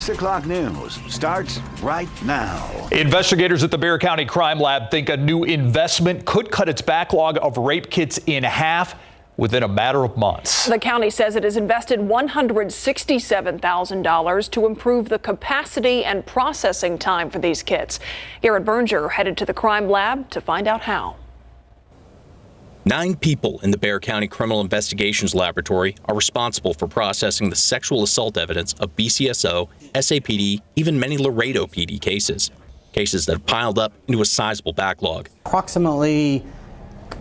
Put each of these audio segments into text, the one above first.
6 o'clock news starts right now. Investigators at the Bexar County Crime Lab think a new investment could cut its backlog of rape kits in half within a matter of months. The county says it has invested $167,000 to improve the capacity and processing time for these kits. Garrett Berger headed to the crime lab to find out how. 9 people in the Bexar County Criminal Investigations Laboratory are responsible for processing the sexual assault evidence of BCSO, SAPD, even many Laredo PD cases that have piled up into a sizable backlog. Approximately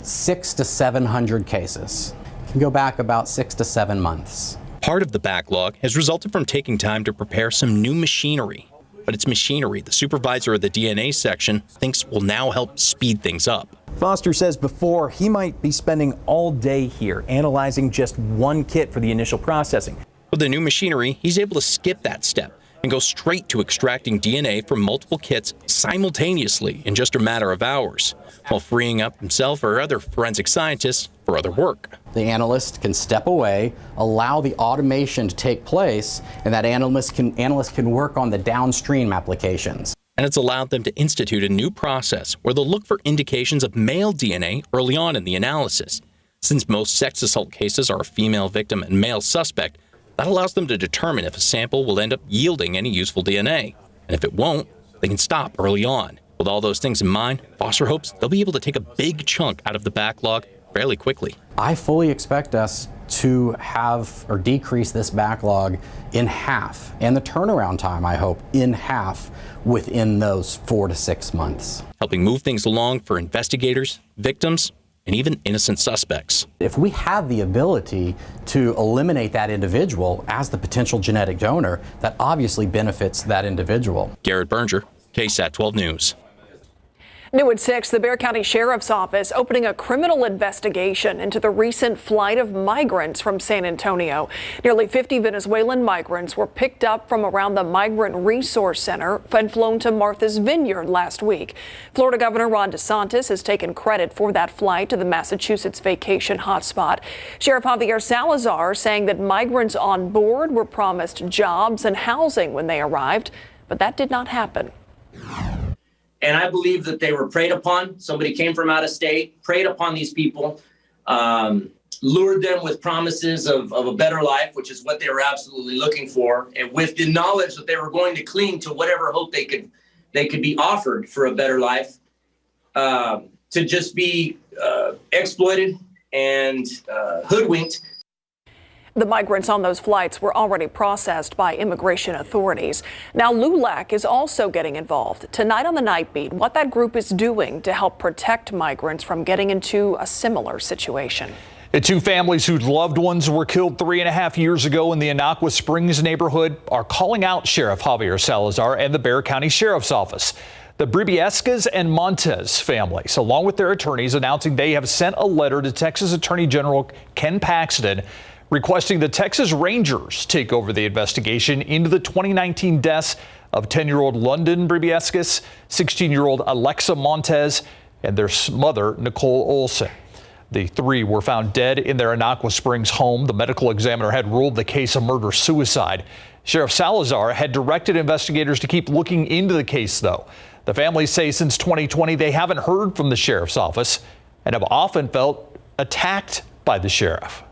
600 to 700 cases. It can go back about 6 to 7 months. Part of the backlog has resulted from taking time to prepare some new machinery. But it's machinery the supervisor of the DNA section thinks will now help speed things up. Foster says before he might be spending all day here analyzing just one kit for the initial processing. With the new machinery, he's able to skip that step and go straight to extracting DNA from multiple kits simultaneously in just a matter of hours, while freeing up himself or other forensic scientists for other work. The analyst can step away, allow the automation to take place, and that analyst can work on the downstream applications. And it's allowed them to institute a new process where they'll look for indications of male DNA early on in the analysis. Since most sex assault cases are a female victim and male suspect, that allows them to determine if a sample will end up yielding any useful DNA. And if it won't, they can stop early on. With all those things in mind, Foster hopes they'll be able to take a big chunk out of the backlog fairly quickly. I fully expect us to have or decrease this backlog in half, and the turnaround time, I hope, in half within those 4 to 6 months. Helping move things along for investigators, victims, and even innocent suspects. If we have the ability to eliminate that individual as the potential genetic donor, that obviously benefits that individual. Garrett Berger, Ksat 12 News. New at 6, the Bexar County Sheriff's Office opening a criminal investigation into the recent flight of migrants from San Antonio. Nearly 50 Venezuelan migrants were picked up from around the Migrant Resource Center and flown to Martha's Vineyard last week. Florida Governor Ron DeSantis has taken credit for that flight to the Massachusetts vacation hotspot. Sheriff Javier Salazar saying that migrants on board were promised jobs and housing when they arrived, but that did not happen. And I believe that they were preyed upon. Somebody came from out of state, preyed upon these people, lured them with promises of a better life, which is what they were absolutely looking for, and with the knowledge that they were going to cling to whatever hope they could be offered for a better life, to just be exploited and hoodwinked. The migrants on those flights were already processed by immigration authorities. Now LULAC is also getting involved. Tonight on the Night Beat, what that group is doing to help protect migrants from getting into a similar situation. The 2 families whose loved ones were killed 3.5 years ago in the Inagua Springs neighborhood are calling out Sheriff Javier Salazar and the Bexar County Sheriff's Office. The Bribiescas and Montez families, along with their attorneys, announcing they have sent a letter to Texas Attorney General Ken Paxton requesting the Texas Rangers take over the investigation into the 2019 deaths of 10-year-old London Bribiescas, 16-year-old Alexa Montez, and their mother, Nicole Olson. The 3 were found dead in their Inagua Springs home. The medical examiner had ruled the case a murder-suicide. Sheriff Salazar had directed investigators to keep looking into the case, though. The families say since 2020 they haven't heard from the sheriff's office and have often felt attacked by the sheriff.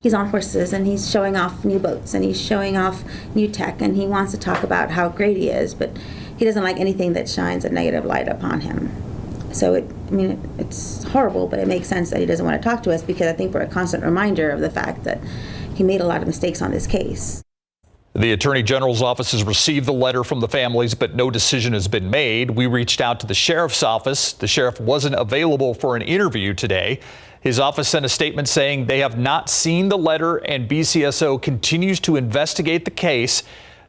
He's on horses and he's showing off new boats and he's showing off new tech and he wants to talk about how great he is, but he doesn't like anything that shines a negative light upon him. So it's horrible, but it makes sense that he doesn't want to talk to us because I think we're a constant reminder of the fact that he made a lot of mistakes on this case. The Attorney General's office has received the letter from the families, but no decision has been made. We reached out to the sheriff's office. The sheriff wasn't available for an interview today. His office sent a statement saying they have not seen the letter and BCSO continues to investigate the case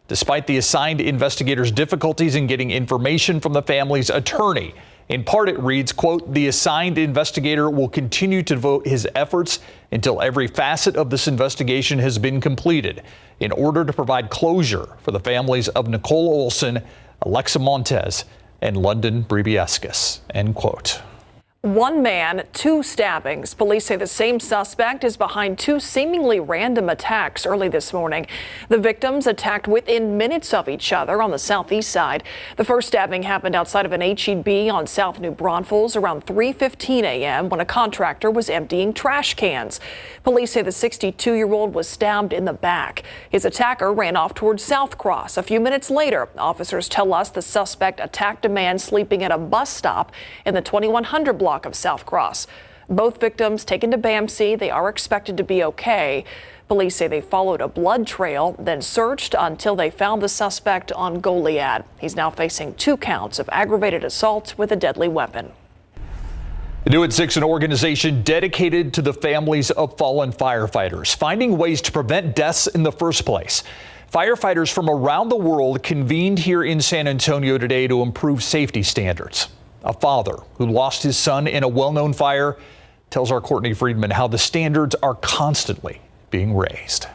despite the assigned investigators' difficulties in getting information from the family's attorney. In part, it reads, quote, the assigned investigator will continue to devote his efforts until every facet of this investigation has been completed in order to provide closure for the families of Nicole Olson, Alexa Montez, and London Bribiescas, end quote. One man, two stabbings. Police say the same suspect is behind two seemingly random attacks early this morning. The victims attacked within minutes of each other on the southeast side. The first stabbing happened outside of an H-E-B on South New Braunfels around 3:15 a.m. when a contractor was emptying trash cans. Police say the 62-year-old was stabbed in the back. His attacker ran off towards South Cross. A few minutes later, officers tell us the suspect attacked a man sleeping at a bus stop in the 2100 block of South Cross. Both victims taken to BAMC. They are expected to be okay. Police say they followed a blood trail, then searched until they found the suspect on Goliad. He's now facing 2 counts of aggravated assault with a deadly weapon. The New at 6, an organization dedicated to the families of fallen firefighters, finding ways to prevent deaths in the first place. Firefighters from around the world convened here in San Antonio today to improve safety standards. A father who lost his son in a well-known fire tells our Courtney Friedman how the standards are constantly being raised.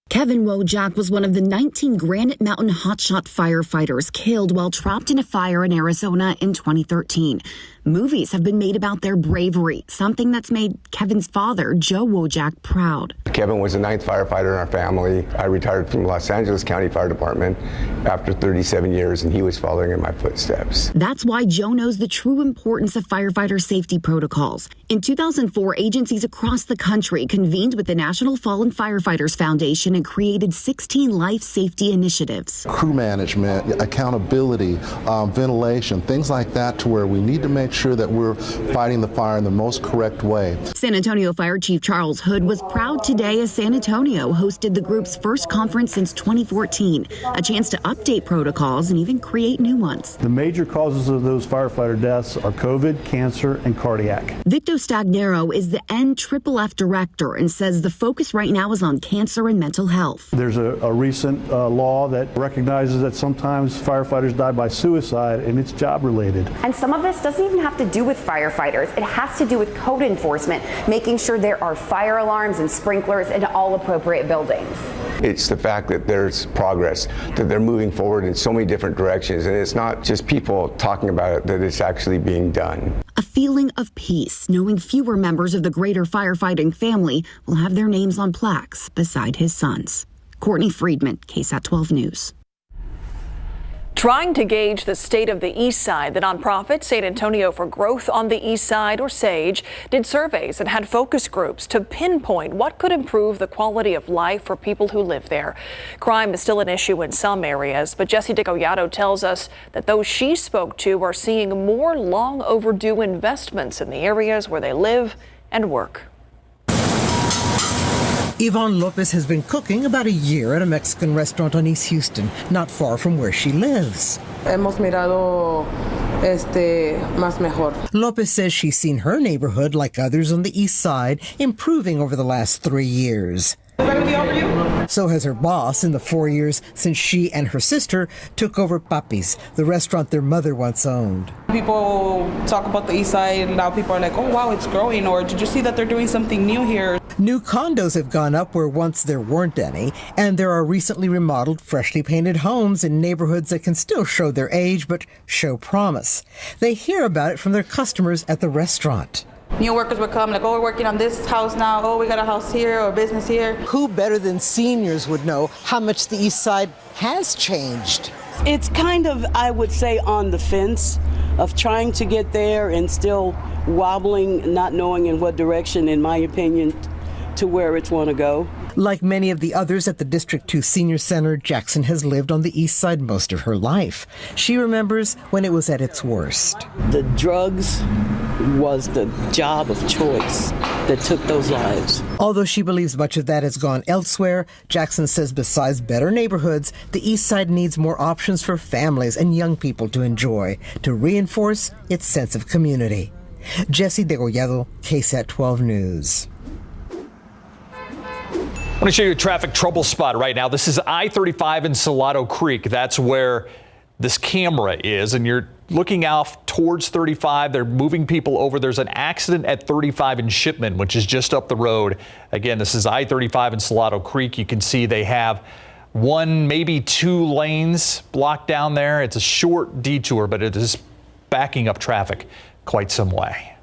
Kevin Wojak was one of the 19 Granite Mountain hotshot firefighters killed while trapped in a fire in Arizona in 2013. Movies have been made about their bravery, something that's made Kevin's father, Joe Wojak, proud. Kevin was the 9th firefighter in our family. I retired from Los Angeles County Fire Department after 37 years, and he was following in my footsteps. That's why Joe knows the true importance of firefighter safety protocols. In 2004, agencies across the country convened with the National Fallen Firefighters Foundation and created 16 life safety initiatives. Crew management, accountability, ventilation, things like that, to where we need to make sure that we're fighting the fire in the most correct way. San Antonio Fire Chief Charles Hood was proud today as San Antonio hosted the group's first conference since 2014, a chance to update protocols and even create new ones. The major causes of those firefighter deaths are COVID, cancer, and cardiac. Victor Stagnero is the NFFF director and says the focus right now is on cancer and mental health. There's a recent law that recognizes that sometimes firefighters die by suicide, and it's job related. And some of this doesn't even have to do with firefighters. It has to do with code enforcement, making sure there are fire alarms and sprinklers in all appropriate buildings. It's the fact that there's progress, that they're moving forward in so many different directions, and it's not just people talking about it, that it's actually being done. A feeling of peace, knowing fewer members of the greater firefighting family will have their names on plaques beside his sons. Courtney Friedman, Ksat 12 News. Trying to gauge the state of the East Side, the nonprofit San Antonio for Growth on the East Side, or SAGE, did surveys and had focus groups to pinpoint what could improve the quality of life for people who live there. Crime is still an issue in some areas, but Jessie DeGollado tells us that those she spoke to are seeing more long overdue investments in the areas where they live and work. Yvonne Lopez has been cooking about a year at a Mexican restaurant on East Houston, not far from where she lives. Hemos mirado más mejor. Lopez says she's seen her neighborhood, like others on the east side, improving over the last 3 years. So has her boss in the 4 years since she and her sister took over Papi's, the restaurant their mother once owned. People talk about the east side, and now people are like, oh wow, it's growing, or did you see that they're doing something new here? New condos have gone up where once there weren't any, and there are recently remodeled, freshly painted homes in neighborhoods that can still show their age but show promise. They hear about it from their customers at the restaurant. New workers would come like, oh, we're working on this house now. Oh, we got a house here or a business here. Who better than seniors would know how much the East Side has changed? It's kind of, I would say, on the fence of trying to get there and still wobbling, not knowing in what direction, in my opinion, to where it's want to go. Like many of the others at the District 2 Senior Center, Jackson has lived on the East Side most of her life. She remembers when it was at its worst. The drugs was the job of choice that took those lives. Although she believes much of that has gone elsewhere, Jackson says besides better neighborhoods, the East Side needs more options for families and young people to enjoy to reinforce its sense of community. Jessie DeGollado, KSAT 12 News. I want to show you a traffic trouble spot right now. This is I-35 in Salado Creek. That's where this camera is, and you're looking out towards 35. They're moving people over. There's an accident at 35 in Shipman, which is just up the road. Again, this is I-35 in Salado Creek. You can see they have one, maybe two lanes blocked down there. It's a short detour, but it is backing up traffic. quite some way.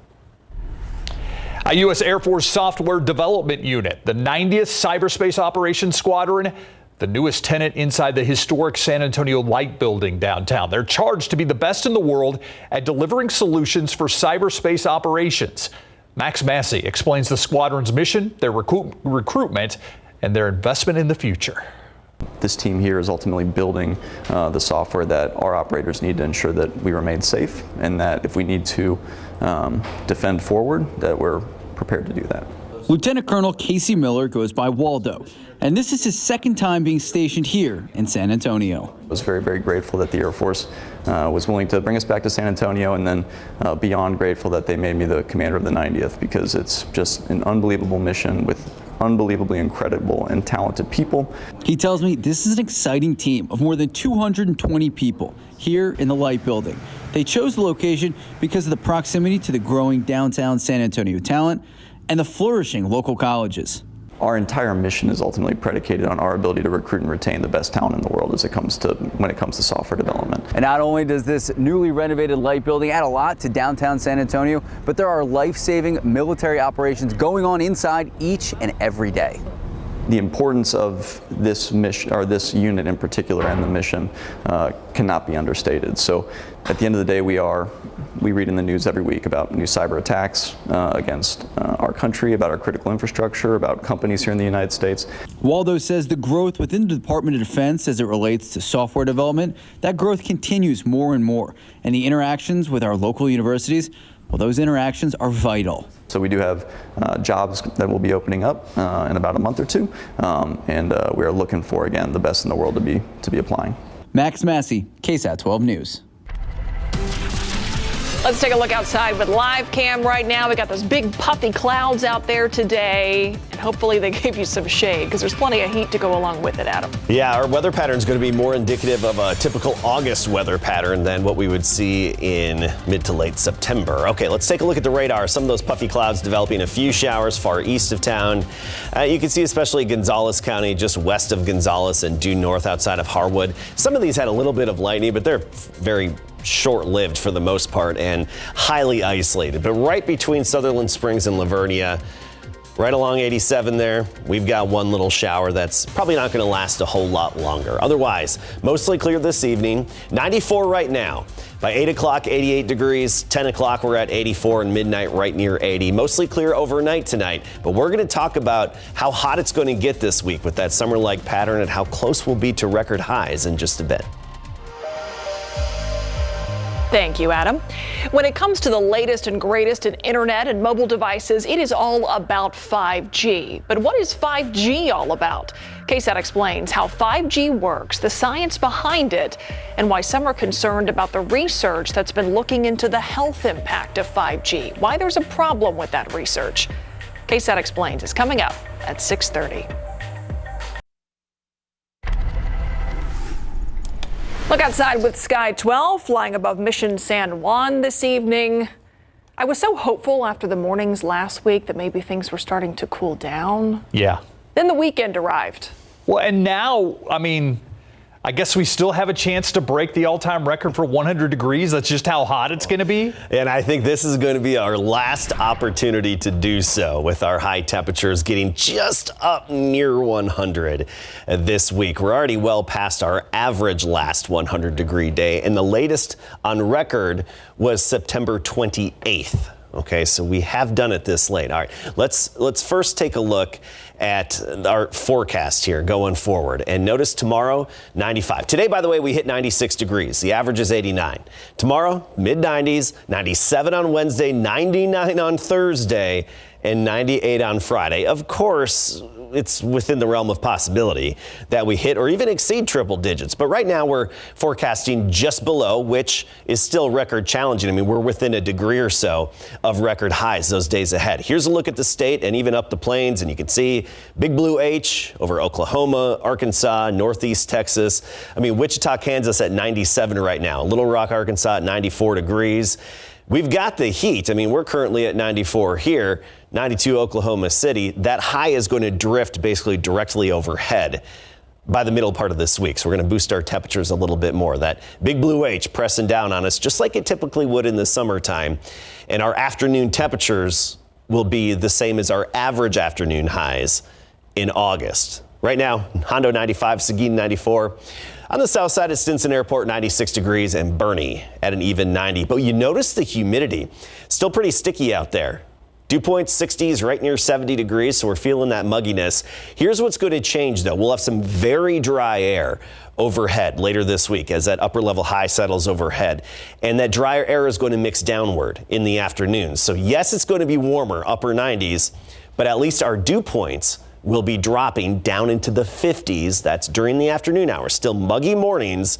A U.S. Air Force software development unit, the 90th Cyberspace Operations Squadron, the newest tenant inside the historic San Antonio Light Building downtown. They're charged to be the best in the world at delivering solutions for cyberspace operations. Max Massey explains the squadron's mission, their recruitment, and their investment in the future. This team here is ultimately building the software that our operators need to ensure that we remain safe, and that if we need to defend forward, that we're prepared to do that. Lieutenant Colonel Casey Miller goes by Waldo, and this is his second time being stationed here in San Antonio. I was very, very grateful that the Air Force was willing to bring us back to San Antonio, and then beyond grateful that they made me the commander of the 90th, because it's just an unbelievable mission with unbelievably incredible and talented people. He tells me this is an exciting team of more than 220 people here in the Light Building. They chose the location because of the proximity to the growing downtown San Antonio talent and the flourishing local colleges. Our entire mission is ultimately predicated on our ability to recruit and retain the best talent in the world when it comes to software development. And not only does this newly renovated Light Building add a lot to downtown San Antonio, but there are life-saving military operations going on inside each and every day. The importance of this mission, or this unit in particular, and the mission cannot be understated. So at the end of the day, we read in the news every week about new cyber attacks against our country, about our critical infrastructure, about companies here in the United States. Waldo says the growth within the Department of Defense as it relates to software development, that growth continues more and more. And the interactions with our local universities, well, those interactions are vital. So we do have jobs that will be opening up in about a month or two, and we are looking for, again, the best in the world to be applying. Max Massey, Ksat 12 News. Let's take a look outside with live cam right now. We got those big puffy clouds out there today, and hopefully they gave you some shade because there's plenty of heat to go along with it, Adam. Yeah, our weather pattern is going to be more indicative of a typical August weather pattern than what we would see in mid to late September. Okay, let's take a look at the radar. Some of those puffy clouds developing a few showers far east of town. You can see especially Gonzales County, just west of Gonzales and due north outside of Harwood. Some of these had a little bit of lightning, but they're very short-lived for the most part and highly isolated. But right between Sutherland Springs and Lavernia, right along 87 there, we've got one little shower that's probably not going to last a whole lot longer. Otherwise, mostly clear this evening. 94 right now. By 8 o'clock, 88 degrees. 10 o'clock, we're at 84, and midnight right near 80. Mostly clear overnight tonight. But we're going to talk about how hot it's going to get this week with that summer-like pattern and how close we'll be to record highs in just a bit. Thank you, Adam. When it comes to the latest and greatest in internet and mobile devices, it is all about 5G. But what is 5G all about? Ksat explains how 5G works, the science behind it, and why some are concerned about the research that's been looking into the health impact of 5G, why there's a problem with that research. Ksat explains is coming up at 6:30. Look outside with Sky 12 flying above Mission San Juan this evening. I was so hopeful after the mornings last week that maybe things were starting to cool down. Yeah. Then the weekend arrived. Well, and now, I guess we still have a chance to break the all-time record for 100 degrees. That's just how hot it's going to be. And I think this is going to be our last opportunity to do so, with our high temperatures getting just up near 100 this week. We're already well past our average last 100 degree day, and the latest on record was September 28th. Okay, so we have done it this late. All right, let's first take a look at our forecast here going forward. And notice tomorrow, 95. Today, by the way, we hit 96 degrees. The average is 89. Tomorrow, mid-90s, 97 on Wednesday, 99 on Thursday, and 98 on Friday. Of course, it's within the realm of possibility that we hit or even exceed triple digits. But right now we're forecasting just below, which is still record challenging. We're within a degree or so of record highs those days ahead. Here's a look at the state and even up the plains, and you can see Big Blue H over Oklahoma, Arkansas, Northeast Texas. Wichita, Kansas at 97 right now. Little Rock, Arkansas at 94 degrees. We've got the heat. We're currently at 94 here, 92 Oklahoma City. That high is going to drift basically directly overhead. by the middle part of this week. So we're going to boost our temperatures a little bit more. That big blue H pressing down on us just like it typically would in the summertime. And our afternoon temperatures will be the same as our average afternoon highs in August. Right now, Hondo 95, Seguin 94. On the south side at Stinson Airport, 96 degrees, and Bernie at an even 90. But you notice the humidity. Still pretty sticky out there. Dew point 60s, right near 70 degrees, so we're feeling that mugginess. Here's what's going to change, though. We'll have some very dry air overhead later this week as that upper level high settles overhead. And that drier air is going to mix downward in the afternoon. So yes, it's going to be warmer, upper 90s, but at least our dew points will be dropping down into the 50s. That's during the afternoon hours. Still muggy mornings,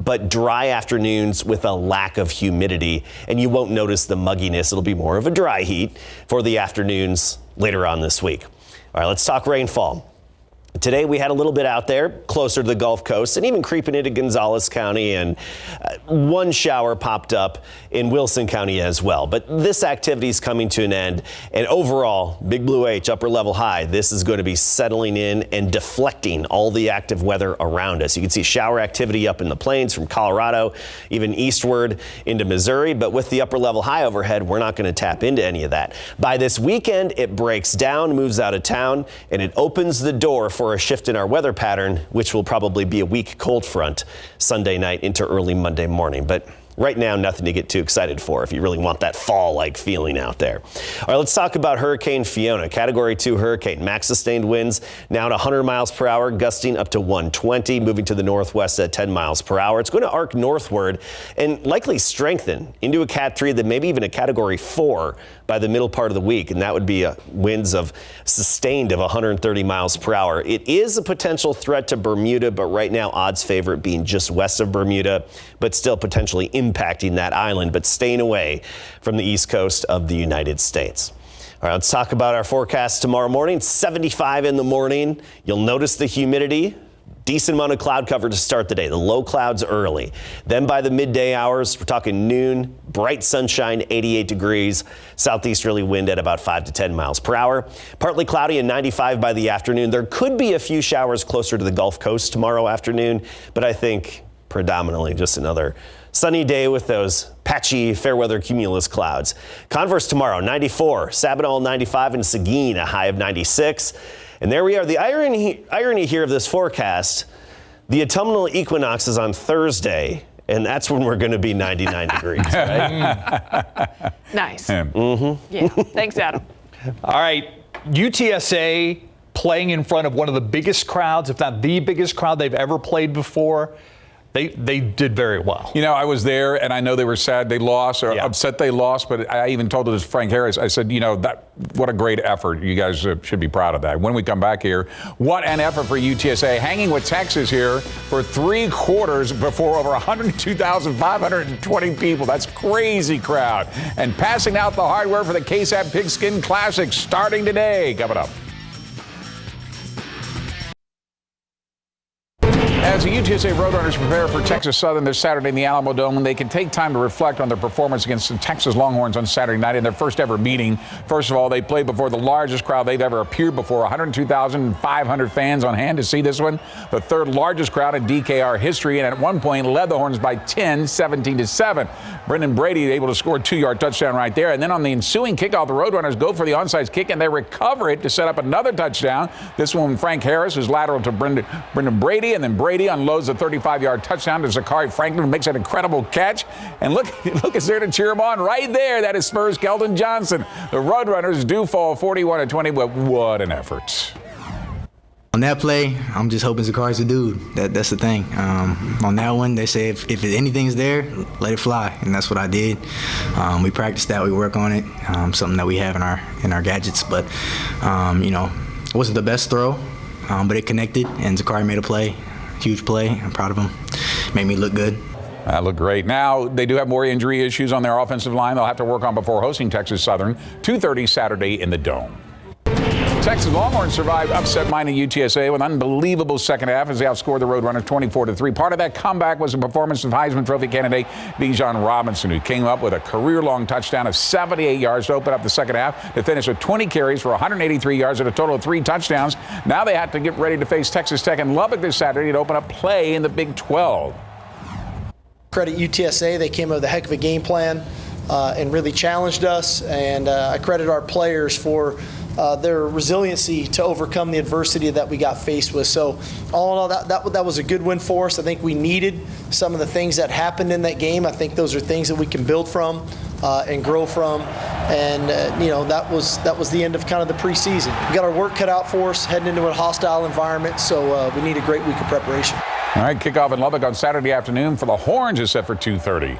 but dry afternoons with a lack of humidity. And you won't notice the mugginess. It'll be more of a dry heat for the afternoons later on this week. All right, let's talk rainfall. Today we had a little bit out there closer to the Gulf Coast and even creeping into Gonzales County, and one shower popped up in Wilson County as well. But this activity is coming to an end, and overall, big blue H, upper level high, this is going to be settling in and deflecting all the active weather around us. You can see shower activity up in the plains from Colorado, even eastward into Missouri. But with the upper level high overhead, we're not going to tap into any of that. By this weekend, it breaks down, moves out of town, and it opens the door for a shift in our weather pattern, which will probably be a weak cold front Sunday night into early Monday morning. But right now, nothing to get too excited for if you really want that fall-like feeling out there. All right, let's talk about Hurricane Fiona, Category 2 hurricane. Max sustained winds now at 100 miles per hour, gusting up to 120, moving to the northwest at 10 miles per hour. It's going to arc northward and likely strengthen into a Cat 3, then maybe even a Category 4 by the middle part of the week, and that would be winds of sustained of 130 miles per hour. It is a potential threat to Bermuda, but right now odds favor it being just west of Bermuda, but still potentially impacting that island, but staying away from the east coast of the United States. All right, let's talk about our forecast tomorrow morning. 75 in the morning. You'll notice the humidity. Decent amount of cloud cover to start the day. The low clouds early. Then by the midday hours, we're talking noon, bright sunshine, 88 degrees, southeasterly wind at about 5 to 10 miles per hour. Partly cloudy and 95 by the afternoon. There could be a few showers closer to the Gulf Coast tomorrow afternoon, but I think predominantly just another sunny day with those patchy fair weather cumulus clouds. Converse tomorrow, 94, Sabinal 95, and Seguin a high of 96. And there we are. The irony here of this forecast, the autumnal equinox is on Thursday, and that's when we're going to be 99 degrees, right? Nice. Mm-hmm. Yeah. Thanks, Adam. All right. UTSA playing in front of one of the biggest crowds, if not the biggest crowd they've ever played before. They did very well. You know, I was there, and I know they were sad they lost, or upset they lost, but I even told this Frank Harris, I said, you know, what a great effort. You guys should be proud of that. When we come back here, what an effort for UTSA, hanging with Texas here for 3 quarters before over 102,520 people. That's a crazy crowd. And passing out the hardware for the Ksat Pigskin Classic starting today. Coming up. As the UTSA Roadrunners prepare for Texas Southern this Saturday in the Alamo Dome, they can take time to reflect on their performance against the Texas Longhorns on Saturday night in their first ever meeting. First of all, they played before the largest crowd they've ever appeared before, 102,500 fans on hand to see this one. The third largest crowd in DKR history, and at one point led the Horns by 10, 17-7. Brendan Brady able to score a 2-yard touchdown right there. And then on the ensuing kickoff, the Roadrunners go for the onside kick, and they recover it to set up another touchdown. This one, Frank Harris, who's lateral to Brendan Brady, and then Brady unloads a 35-yard touchdown to Zachary Franklin, who makes an incredible catch. And look is there to cheer him on right there. That is Spurs' Keldon Johnson. The Roadrunners do fall 41-20, but what an effort. On that play, I'm just hoping Zakari's the dude. That's the thing. On that one, they say if anything's there, let it fly, and that's what I did. We practice that, we work on it. Something that we have in our gadgets, but you know, it wasn't the best throw, but it connected, and Zakari made a play. Huge play. I'm proud of him. Made me look good. That looked great. Now, they do have more injury issues on their offensive line they'll have to work on before hosting Texas Southern, 2:30 Saturday in the Dome. Texas Longhorns survived upset-minded UTSA with an unbelievable second half as they outscored the Roadrunners 24-3. Part of that comeback was the performance of Heisman Trophy candidate Bijan Robinson, who came up with a career-long touchdown of 78 yards to open up the second half to finish with 20 carries for 183 yards and a total of 3 touchdowns. Now they have to get ready to face Texas Tech in Lubbock this Saturday to open up play in the Big 12. Credit UTSA. They came up with a heck of a game plan and really challenged us. And I credit our players for their resiliency to overcome the adversity that we got faced with. So all in all, that was a good win for us. I think we needed some of the things that happened in that game. I think those are things that we can build from and grow from. And that was the end of kind of the preseason. We got our work cut out for us heading into a hostile environment. So we need a great week of preparation. All right, kickoff in Lubbock on Saturday afternoon for the Horns is set for 2:30.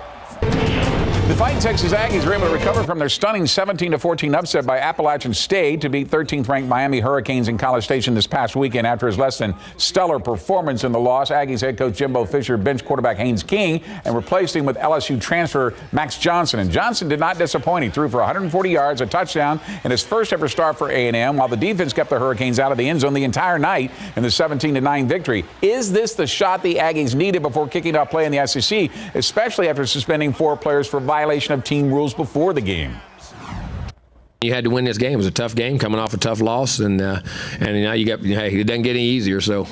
The Fighting Texas Aggies were able to recover from their stunning 17-14 upset by Appalachian State to beat 13th-ranked Miami Hurricanes in College Station this past weekend after his less than stellar performance in the loss. Aggies head coach Jimbo Fisher benched quarterback Haynes King and replaced him with LSU transfer Max Johnson. And Johnson did not disappoint. He threw for 140 yards, a touchdown, and his first ever start for A&M, while the defense kept the Hurricanes out of the end zone the entire night in the 17-9 victory. Is this the shot the Aggies needed before kicking off play in the SEC, especially after suspending 4 players for violation of team rules before the game? You had to win this game. It was a tough game, coming off a tough loss, and now you got. Hey, it doesn't get any easier. So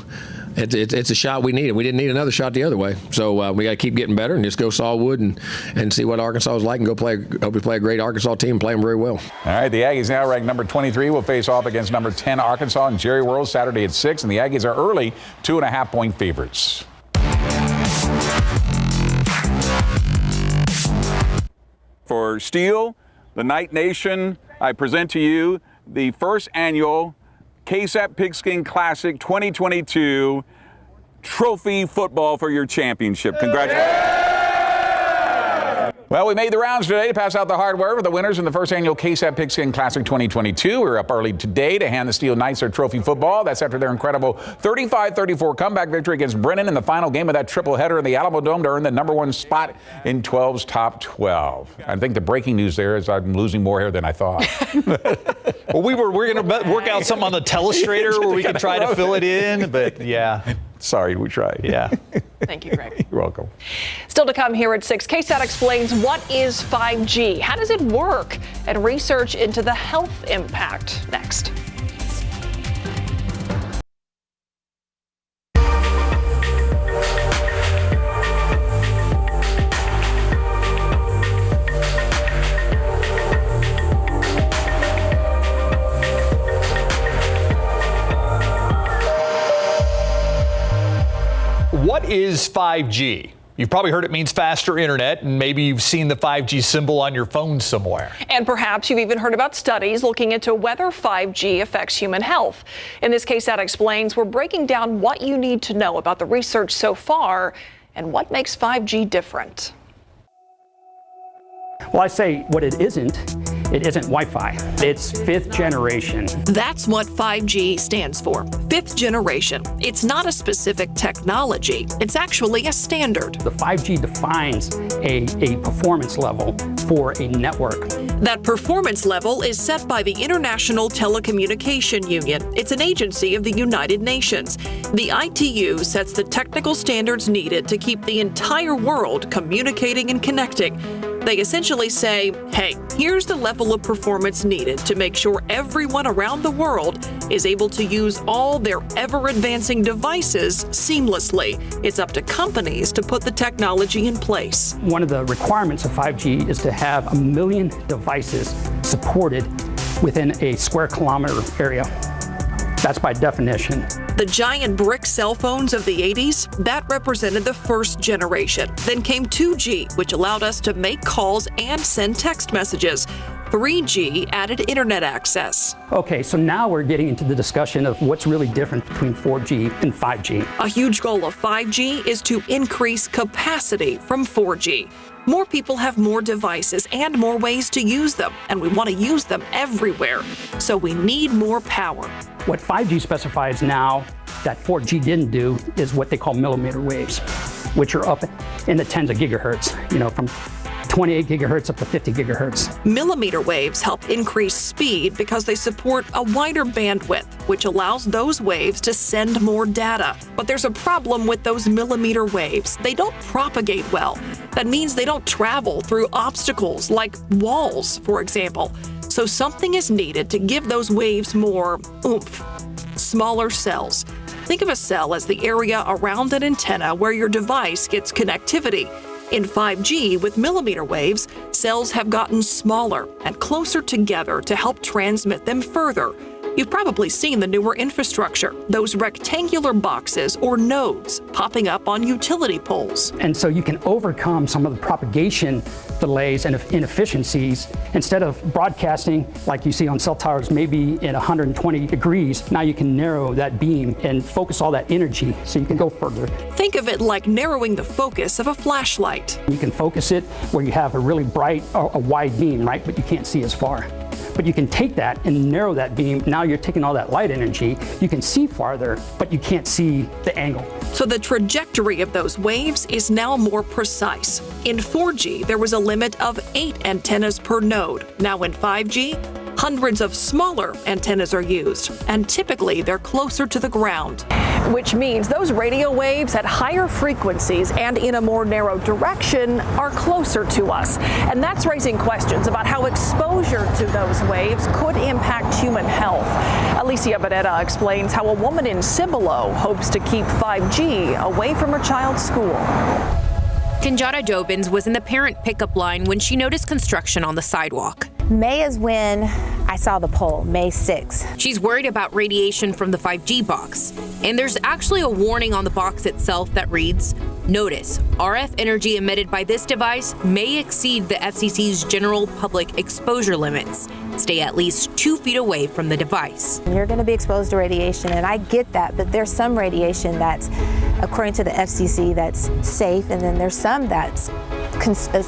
it's a shot we needed. We didn't need another shot the other way. So we got to keep getting better and just go Saulwood and see what Arkansas is like and go play. Hope we play a great Arkansas team and play them very well. All right, the Aggies now ranked number 23 will face off against number 10 Arkansas in Jerry World Saturday at 6, and the Aggies are early 2.5-point favorites. For Steel, the Night Nation, I present to you the first annual Ksat Pigskin Classic 2022 trophy football for your championship. Congratulations. Well, we made the rounds today to pass out the hardware for the winners in the first annual Ksat Pigskin Classic 2022. We're up early today to hand the Steel Knights their trophy football. That's after their incredible 35-34 comeback victory against Brennan in the final game of that triple-header in the Alamo Dome to earn the #1 spot in 12's top 12. I think the breaking news there is I'm losing more hair than I thought. Well, we're going to work out something on the telestrator where we can try to fill it in, but yeah. Sorry, we tried. Yeah. Thank you, Greg. You're welcome. Still to come here at 6, Ksat explains what is 5G, how does it work, and research into the health impact next. What is 5G? You've probably heard it means faster internet, and maybe you've seen the 5G symbol on your phone somewhere. And perhaps you've even heard about studies looking into whether 5G affects human health. In this case, Ksat explains, we're breaking down what you need to know about the research so far and what makes 5G different. Well, I say what it isn't Wi-Fi. It's 5th generation. That's what 5G stands for, 5th generation. It's not a specific technology. It's actually a standard. The 5G defines a performance level for a network. That performance level is set by the International Telecommunication Union. It's an agency of the United Nations. The ITU sets the technical standards needed to keep the entire world communicating and connecting. They essentially say, hey, here's the level of performance needed to make sure everyone around the world is able to use all their ever-advancing devices seamlessly. It's up to companies to put the technology in place. One of the requirements of 5G is to have 1 million devices supported within a square kilometer area. That's by definition. The giant brick cell phones of the 80s, that represented the first generation. Then came 2G, which allowed us to make calls and send text messages. 3G added internet access. Okay, so now we're getting into the discussion of what's really different between 4G and 5G. A huge goal of 5G is to increase capacity from 4G. More people have more devices and more ways to use them, and we want to use them everywhere. So we need more power. What 5G specifies now that 4G didn't do is what they call millimeter waves, which are up in the tens of gigahertz, from 28 gigahertz up to 50 gigahertz. Millimeter waves help increase speed because they support a wider bandwidth, which allows those waves to send more data. But there's a problem with those millimeter waves. They don't propagate well. That means they don't travel through obstacles like walls, for example. So something is needed to give those waves more oomph. Smaller cells. Think of a cell as the area around an antenna where your device gets connectivity. In 5G, with millimeter waves, cells have gotten smaller and closer together to help transmit them further. You've probably seen the newer infrastructure, those rectangular boxes or nodes popping up on utility poles. And so you can overcome some of the propagation delays and inefficiencies. Instead of broadcasting like you see on cell towers, maybe in 120 degrees, now you can narrow that beam and focus all that energy so you can go further. Think of it like narrowing the focus of a flashlight. You can focus it where you have a really bright, a wide beam, right? But you can't see as far. But you can take that and narrow that beam. Now you're taking all that light energy. You can see farther, but you can't see the angle. So the trajectory of those waves is now more precise. In 4G, there was a limit of 8 antennas per node. Now in 5G, hundreds of smaller antennas are used, and typically they're closer to the ground. Which means those radio waves at higher frequencies and in a more narrow direction are closer to us. And that's raising questions about how exposure to those waves could impact human health. Alicia Bonetta explains how a woman in Cibolo hopes to keep 5G away from her child's school. Kenjada Dobbins was in the parent pickup line when she noticed construction on the sidewalk. May is when I saw the pole, May 6th. She's worried about radiation from the 5G box. And there's actually a warning on the box itself that reads, "Notice, RF energy emitted by this device may exceed the FCC's general public exposure limits. Stay at least 2 feet away from the device." You're going to be exposed to radiation, and I get that, but there's some radiation that's, according to the FCC, that's safe, and then there's some that's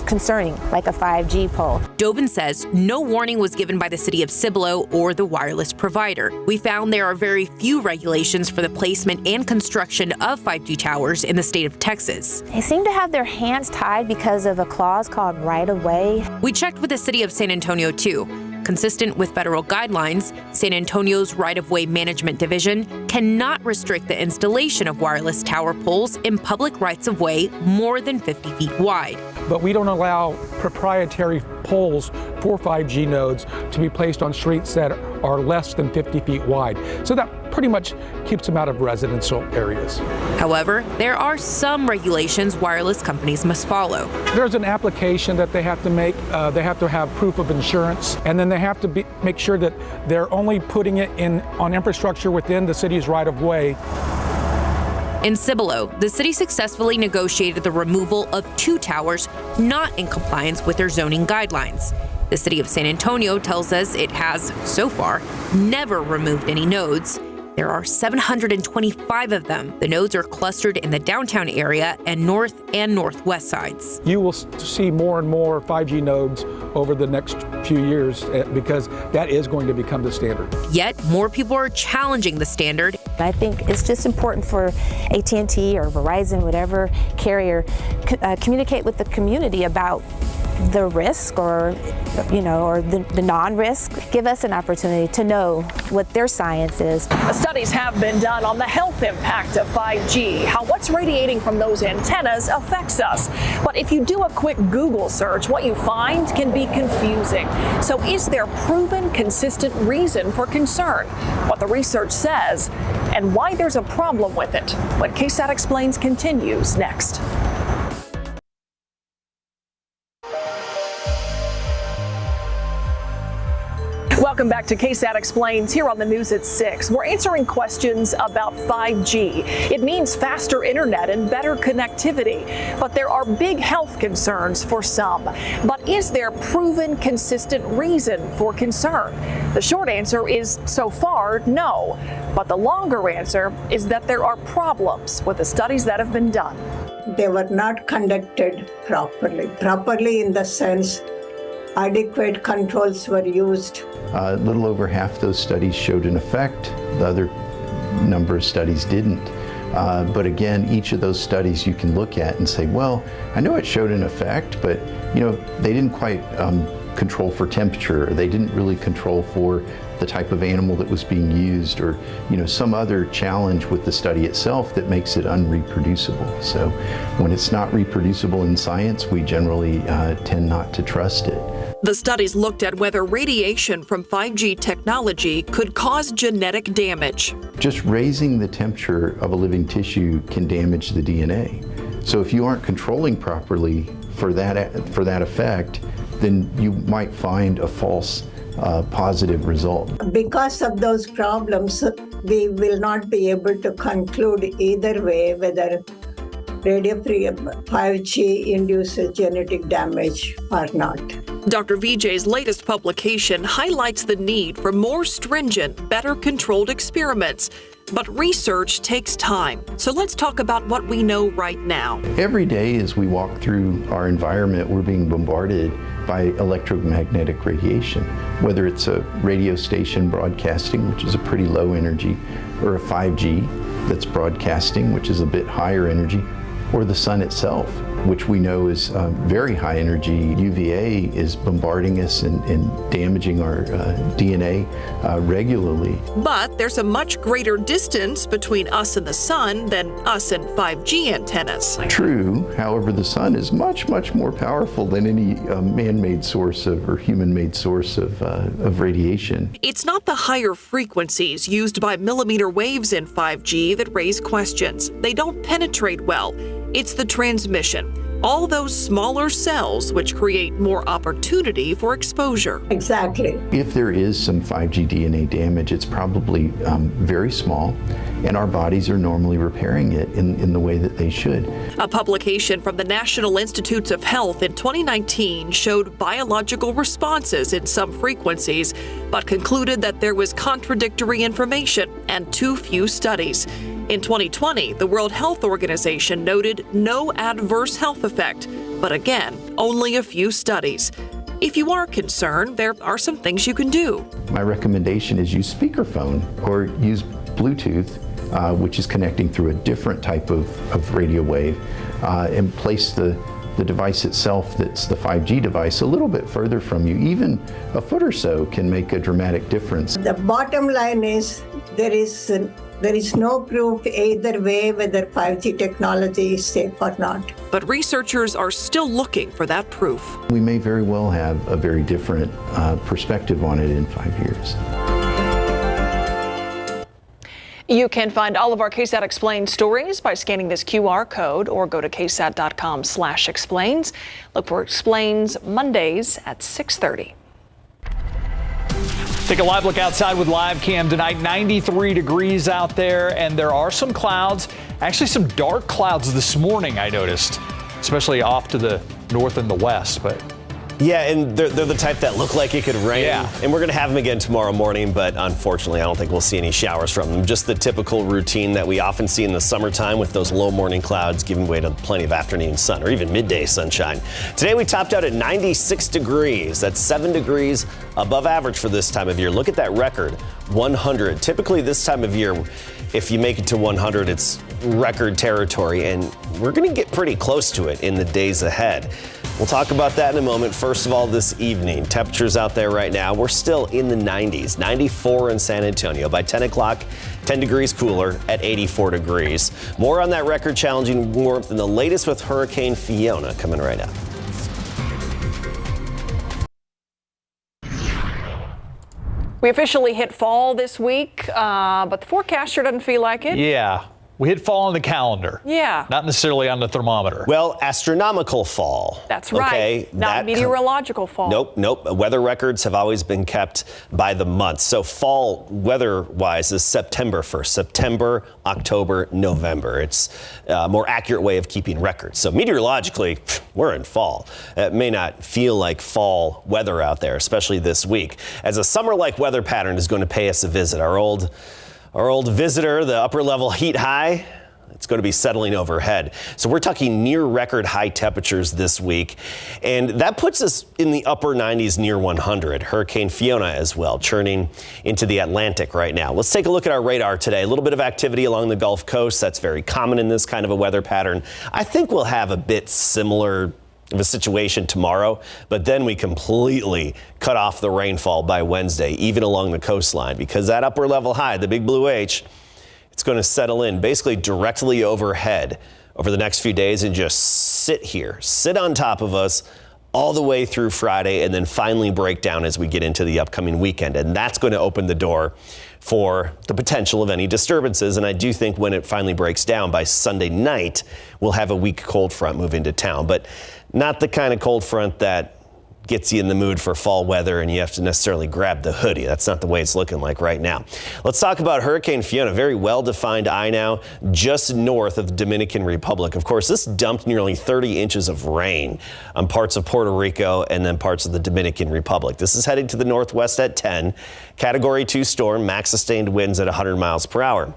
concerning, like a 5G pole. Dobbins says no warning was given by the city of Cibolo or the wireless provider. We found there are very few regulations for the placement and construction of 5G towers in the state of Texas. They seem to have their hands tied because of a clause called right of way. We checked with the city of San Antonio too. Consistent with federal guidelines, San Antonio's right-of-way management division cannot restrict the installation of wireless tower poles in public rights-of-way more than 50 feet wide. But we don't allow proprietary poles for 5G nodes to be placed on streets that are less than 50 feet wide. So that pretty much keeps them out of residential areas. However, there are some regulations wireless companies must follow. There's an application that they have to make. They have to have proof of insurance, and then they have to make sure that they're only putting it on infrastructure within the city's right-of-way. In Cibolo, the city successfully negotiated the removal of 2 towers not in compliance with their zoning guidelines. The city of San Antonio tells us it has, so far, never removed any nodes. There are 725 of them. The nodes are clustered in the downtown area and north and northwest sides. You will see more and more 5G nodes over the next few years because that is going to become the standard. Yet, more people are challenging the standard. I think it's just important for AT&T or Verizon, whatever carrier, communicate with the community about the risk or the non-risk. Give us an opportunity to know what their science is. Studies have been done on the health impact of 5G, how what's radiating from those antennas affects us. But if you do a quick Google search, what you find can be confusing. So is there proven consistent reason for concern? What the research says and why there's a problem with it. When Ksat Explains continues next. Welcome back to Ksat Explains here on the news at 6. We're answering questions about 5G. It means faster internet and better connectivity, but there are big health concerns for some. But is there proven consistent reason for concern? The short answer is so far, no. But the longer answer is that there are problems with the studies that have been done. They were not conducted properly. Properly in the sense adequate controls were used. A little over half those studies showed an effect. The other number of studies didn't. But again, each of those studies you can look at and say, well, I know it showed an effect, but they didn't quite control for temperature, or they didn't really control for the type of animal that was being used, or some other challenge with the study itself that makes it unreproducible. So when it's not reproducible in science, we generally tend not to trust it. The studies looked at whether radiation from 5G technology could cause genetic damage. Just raising the temperature of a living tissue can damage the DNA. So if you aren't controlling properly for that effect, then you might find a false positive result. Because of those problems, we will not be able to conclude either way whether radio-free 5G induces genetic damage or not. Dr. Vijay's latest publication highlights the need for more stringent, better controlled experiments. But research takes time. So let's talk about what we know right now. Every day as we walk through our environment, we're being bombarded by electromagnetic radiation, whether it's a radio station broadcasting, which is a pretty low energy, or a 5G that's broadcasting, which is a bit higher energy, or the sun itself, which we know is very high energy. UVA is bombarding us and damaging our DNA regularly. But there's a much greater distance between us and the sun than us and 5G antennas. True. However, the sun is much, much more powerful than any man-made source or human-made source of radiation. It's not the higher frequencies used by millimeter waves in 5G that raise questions. They don't penetrate well. It's the transmission, all those smaller cells which create more opportunity for exposure. Exactly. If there is some 5G DNA damage, it's probably very small, and our bodies are normally repairing it in the way that they should. A publication from the National Institutes of Health in 2019 showed biological responses in some frequencies, but concluded that there was contradictory information and too few studies. In 2020, the World Health Organization noted no adverse health effect, but again, only a few studies. If you are concerned, there are some things you can do. My recommendation is use speakerphone or use Bluetooth, which is connecting through a different type of radio wave, and place the device itself, that's the 5G device, a little bit further from you. Even a foot or so can make a dramatic difference. The bottom line is there is no proof either way whether 5G technology is safe or not. But researchers are still looking for that proof. We may very well have a very different perspective on it in 5 years. You can find all of our KSAT Explained stories by scanning this QR code or go to ksat.com/explains. Look for Explains Mondays at 6:30. Take a live look outside with live cam tonight. 93 degrees out there, and there are some clouds. Actually, some dark clouds this morning, I noticed, especially off to the north and the west. But yeah, and they're the type that look like it could rain. Yeah. And we're going to have them again tomorrow morning, but unfortunately, I don't think we'll see any showers from them. Just the typical routine that we often see in the summertime with those low morning clouds giving way to plenty of afternoon sun or even midday sunshine. Today, we topped out at 96 degrees. That's 7 degrees above average for this time of year. Look at that record, 100. Typically, this time of year, if you make it to 100, it's record territory, and we're going to get pretty close to it in the days ahead. We'll talk about that in a moment. First of all, this evening, temperatures out there right now, we're still in the 90s, 94 in San Antonio. By 10 o'clock, 10 degrees cooler at 84 degrees. More on that record-challenging warmth and the latest with Hurricane Fiona coming right up. We officially hit fall this week, but the forecaster doesn't feel like it. yeah, we hit fall on the calendar. Yeah. Not necessarily on the thermometer. Well, astronomical fall. That's right. Okay, Not meteorological fall. Nope. Weather records have always been kept by the month. So fall weather-wise is September 1st. September, October, November. It's a more accurate way of keeping records. So meteorologically, we're in fall. It may not feel like fall weather out there, especially this week, as a summer-like weather pattern is going to pay us a visit. Our old visitor, the upper level heat high, It's going to be settling overhead. So we're talking near record high temperatures this week. And that puts us in the upper 90s near 100. Hurricane Fiona as well, churning into the Atlantic right now. Let's take a look at our radar today. A little bit of activity along the Gulf Coast. That's very common in this kind of a weather pattern. I think we'll have a bit similar of a situation tomorrow, but then we completely cut off the rainfall by Wednesday, even along the coastline, because that upper level high, the big blue H, it's going to settle in basically directly overhead over the next few days and just sit on top of us all the way through Friday, and then finally break down as we get into the upcoming weekend. And that's going to open the door for the potential of any disturbances. And I do think when it finally breaks down by Sunday night, we'll have a weak cold front move into town, but not the kind of cold front that gets you in the mood for fall weather and you have to necessarily grab the hoodie. That's not the way it's looking like right now. Let's talk about Hurricane Fiona, very well-defined eye now, just north of the Dominican Republic. Of course, this dumped nearly 30 inches of rain on parts of Puerto Rico and then parts of the Dominican Republic. This is heading to the northwest at 10. Category 2 storm, max sustained winds at 100 miles per hour.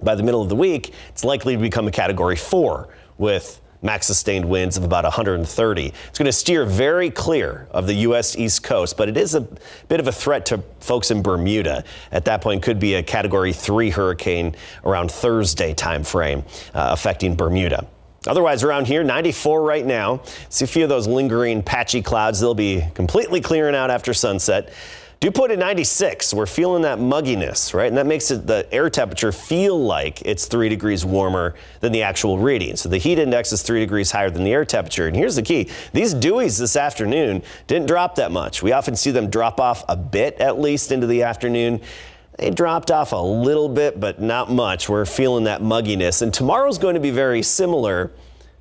By the middle of the week, it's likely to become a Category 4 with max sustained winds of about 130. It's going to steer very clear of the U.S. East Coast, but it is a bit of a threat to folks in Bermuda. At that point, could be a Category 3 hurricane around Thursday time frame, affecting Bermuda. Otherwise, around here, 94 right now. See a few of those lingering patchy clouds. They'll be completely clearing out after sunset. Dew point at 96. We're feeling that mugginess, right? And that makes the air temperature feel like it's 3 degrees warmer than the actual reading. So the heat index is 3 degrees higher than the air temperature. And here's the key. These dewies this afternoon didn't drop that much. We often see them drop off a bit, at least, into the afternoon. They dropped off a little bit, but not much. We're feeling that mugginess. And tomorrow's going to be very similar.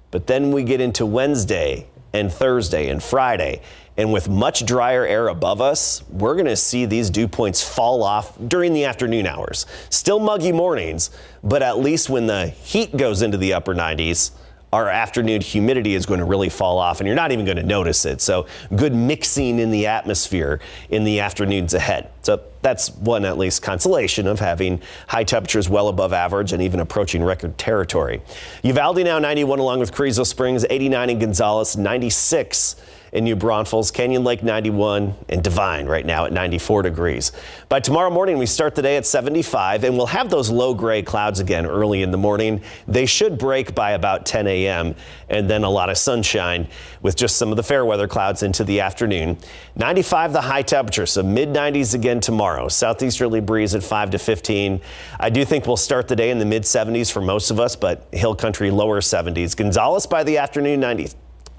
But then we get into Wednesday and Thursday and Friday. And with much drier air above us, we're going to see these dew points fall off during the afternoon hours. Still muggy mornings, but at least when the heat goes into the upper 90s, our afternoon humidity is going to really fall off, and you're not even going to notice it. So good mixing in the atmosphere in the afternoons ahead. So that's one, at least, consolation of having high temperatures well above average and even approaching record territory. Uvalde now 91 along with Carrizo Springs, 89 in Gonzales, 96 in New Braunfels, Canyon Lake 91, and Divine right now at 94 degrees. By tomorrow morning, we start the day at 75, and we'll have those low gray clouds again early in the morning. They should break by about 10 a.m., and then a lot of sunshine with just some of the fair weather clouds into the afternoon. 95 the high temperature, so mid-90s again tomorrow. Southeasterly breeze at 5 to 15. I do think we'll start the day in the mid-70s for most of us, but hill country lower 70s. Gonzales by the afternoon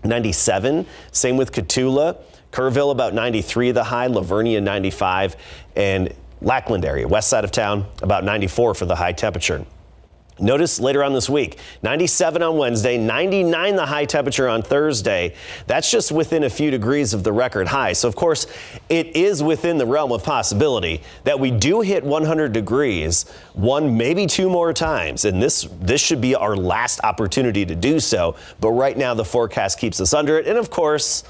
97, same with Cotulla. Kerrville about 93 the high, Lavernia 95, and Lackland area, west side of town, about 94 for the high temperature. Notice later on this week, 97 on Wednesday, 99 the high temperature on Thursday. That's just within a few degrees of the record high. So, of course, it is within the realm of possibility that we do hit 100 degrees one, maybe two more times. And this should be our last opportunity to do so. But right now, the forecast keeps us under it. And, of course,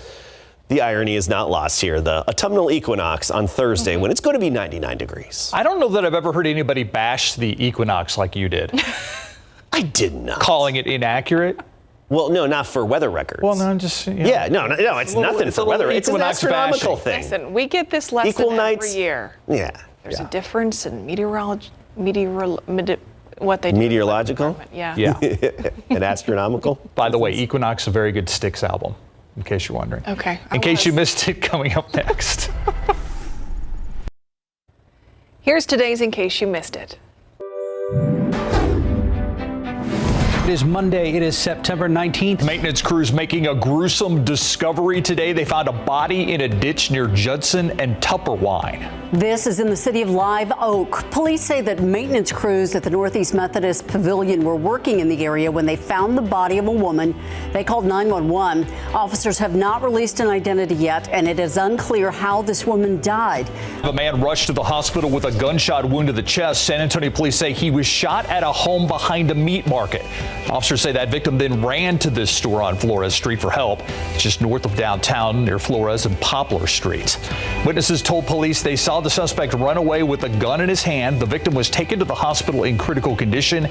the irony is not lost here. The autumnal equinox on Thursday when it's going to be 99 degrees. I don't know that I've ever heard anybody bash the equinox like you did. I did not. Calling it inaccurate? Well, no, not for weather records. Well, no, I'm just... You know, yeah, no, it's nothing for weather. It's an astronomical thing. Listen, we get this lesson every year. Yeah. There's a difference in what they do. Meteorological? Yeah. And astronomical? By the way, Equinox, a very good Styx album, in case you're wondering. Okay. In case you missed it, coming up next. Here's today's In Case You Missed It. It is Monday. It is September 19th. Maintenance crews making a gruesome discovery today. They found a body in a ditch near Judson and Tupperwine. This is in the city of Live Oak. Police say that maintenance crews at the Northeast Methodist Pavilion were working in the area when they found the body of a woman. They called 911. Officers have not released an identity yet, and it is unclear how this woman died. A man rushed to the hospital with a gunshot wound to the chest. San Antonio police say he was shot at a home behind a meat market. Officers say that victim then ran to this store on Flores Street for help, just north of downtown near Flores and Poplar Street. Witnesses told police they saw the suspect run away with a gun in his hand. The victim was taken to the hospital in critical condition.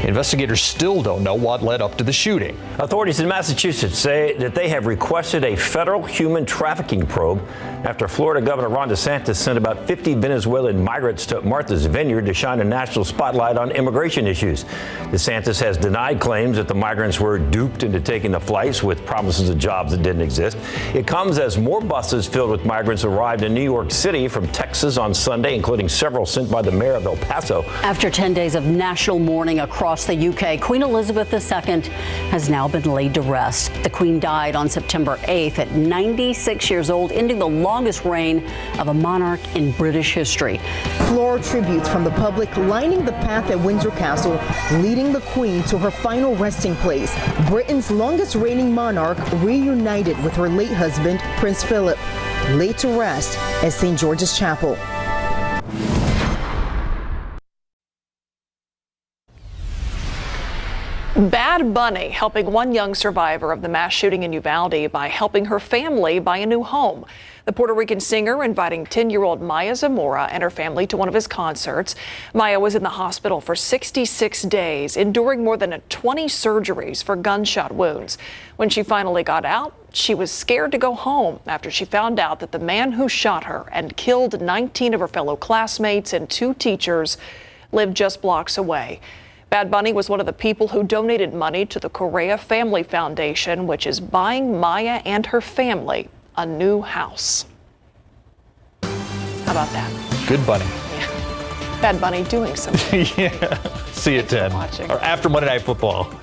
Investigators still don't know what led up to the shooting. Authorities in Massachusetts say that they have requested a federal human trafficking probe after Florida Governor Ron DeSantis sent about 50 Venezuelan migrants to Martha's Vineyard to shine a national spotlight on immigration issues. DeSantis has denied claims that the migrants were duped into taking the flights with promises of jobs that didn't exist. It comes as more buses filled with migrants arrived in New York City from Texas on Sunday, including several sent by the mayor of El Paso. After 10 days of national mourning across the UK, Queen Elizabeth II has now been laid to rest. The Queen died on September 8th at 96 years old, ending the longest reign of a monarch in British history. Floral tributes from the public lining the path at Windsor Castle, leading the Queen to her final resting place. Britain's longest reigning monarch reunited with her late husband, Prince Philip, laid to rest at St. George's Chapel. Bad Bunny helping one young survivor of the mass shooting in Uvalde by helping her family buy a new home. The Puerto Rican singer inviting 10-year-old Maya Zamora and her family to one of his concerts. Maya was in the hospital for 66 days, enduring more than 20 surgeries for gunshot wounds. When she finally got out, she was scared to go home after she found out that the man who shot her and killed 19 of her fellow classmates and 2 teachers lived just blocks away. Bad Bunny was one of the people who donated money to the Correa Family Foundation, which is buying Maya and her family a new house. How about that? Good Bunny. Yeah. Bad Bunny doing something. Yeah. See you at 10. Or after Monday Night Football.